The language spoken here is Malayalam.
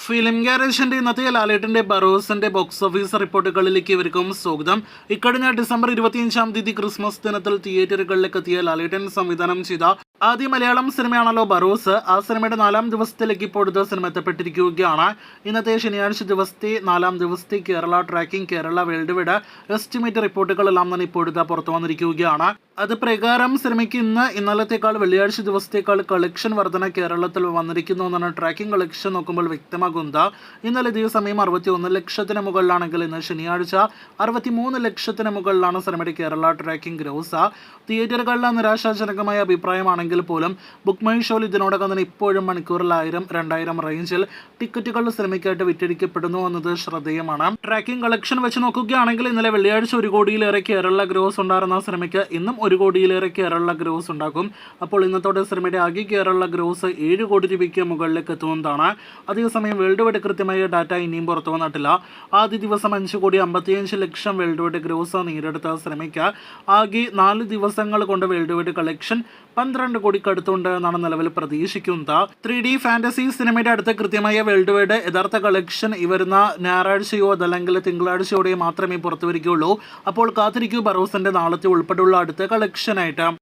ഫിലിം ഗ്യാരേജിന്റെ ഇന്നത്തെ ലാലേട്ടന്റെ ബറോസിന്റെ ബോക്സ് ഓഫീസ് റിപ്പോർട്ടുകളിലേക്ക് ഇവർക്കും സ്വാഗതം. ഇക്കഴിഞ്ഞ ഡിസംബർ 25-ാം തീയതി ക്രിസ്മസ് ദിനത്തിൽ തിയേറ്ററുകളിലേക്ക് എത്തിയ ലാലേട്ടൻ സംവിധാനം ചെയ്ത ആദ്യ മലയാളം സിനിമയാണല്ലോ ബറോസ്. ആ സിനിമയുടെ 4-ാം ദിവസത്തിലേക്ക് ഇപ്പോഴത്തെ സിനിമ എത്തപ്പെട്ടിരിക്കുകയാണ്. ഇന്നത്തെ ശനിയാഴ്ച ദിവസത്തെ 4-ാം ദിവസത്തെ Kerala tracking, Kerala world wide estimate റിപ്പോർട്ടുകളെല്ലാം തന്നെ ഇപ്പോഴത്തെ പുറത്തു വന്നിരിക്കുകയാണ്. അത് പ്രകാരം സിനിമയ്ക്ക് ഇന്നലത്തേക്കാൾ വെള്ളിയാഴ്ച ദിവസത്തേക്കാൾ കളക്ഷൻ വർധന കേരളത്തിൽ വന്നിരിക്കുന്നു എന്നാണ് ട്രാക്കിംഗ് കളക്ഷൻ നോക്കുമ്പോൾ വ്യക്തമാകുന്നത്. ഇന്നലെ ഇതേ സമയം 61 ലക്ഷത്തിന് മുകളിലാണെങ്കിൽ ഇന്ന് ശനിയാഴ്ച 63 ലക്ഷത്തിന് മുകളിലാണ് സിനിമയുടെ കേരള ട്രാക്കിംഗ് ഗ്രോസ്. തിയേറ്ററുകളിലെ നിരാശാജനകമായ അഭിപ്രായമാണെങ്കിൽ പോലും ബുക്ക് മൈ ഷോയിൽ ഇതിനോടകം തന്നെ ഇപ്പോഴും മണിക്കൂറിൽ 1000-2000 റേഞ്ചിൽ ടിക്കറ്റുകൾ സിനിമയ്ക്കായിട്ട് വിറ്റഴിക്കപ്പെടുന്നു എന്നത് ശ്രദ്ധേയമാണ്. ട്രാക്കിംഗ് കളക്ഷൻ വെച്ച് നോക്കുകയാണെങ്കിൽ ഇന്നലെ വെള്ളിയാഴ്ച 1 കോടിയിലേറെ കേരള ഗ്രോസ് ഉണ്ടായിരുന്ന സിനിമയ്ക്ക് ഇന്നും 1 കോടിയിലേറെ കേരള ഗ്രോസ് ഉണ്ടാക്കും. അപ്പോൾ ഇന്നത്തോടെ സിനിമയുടെ ആകെ കേരള ഗ്രോസ് 7 കോടി രൂപയ്ക്ക് മുകളിലേക്ക് എത്തുന്നതാണ്. അതേസമയം വേൾഡ് വൈഡ് കൃത്യമായ ഡാറ്റ ഇനിയും പുറത്തു വന്നിട്ടില്ല. ആദ്യ ദിവസം 5,55 ലക്ഷം വേൾഡ് വൈഡ് ഗ്രോസ് നേടിയെടുത്ത സിനിമയ്ക്ക് ആകെ 4 ദിവസങ്ങൾ കൊണ്ട് വേൾഡ് വൈഡ് കളക്ഷൻ 12 കോടിക്ക് അടുത്തുണ്ട് എന്നാണ് നിലവിൽ പ്രതീക്ഷിക്കുന്നത്. 3D ഫാന്റസി സിനിമയുടെ അടുത്ത കൃത്യമായ വേൾഡ് വൈഡ് യഥാർത്ഥ കളക്ഷൻ ഈ വരുന്ന ഞായറാഴ്ചയോ അതല്ലെങ്കിൽ തിങ്കളാഴ്ചയോടെയോ മാത്രമേ പുറത്തു വരികയുള്ളൂ. അപ്പോൾ കാത്തിരിക്കൂ ബറോസിന്റെ നാളത്തെ ഉൾപ്പെടെയുള്ള അടുത്ത കളക്ഷനായിട്ട്.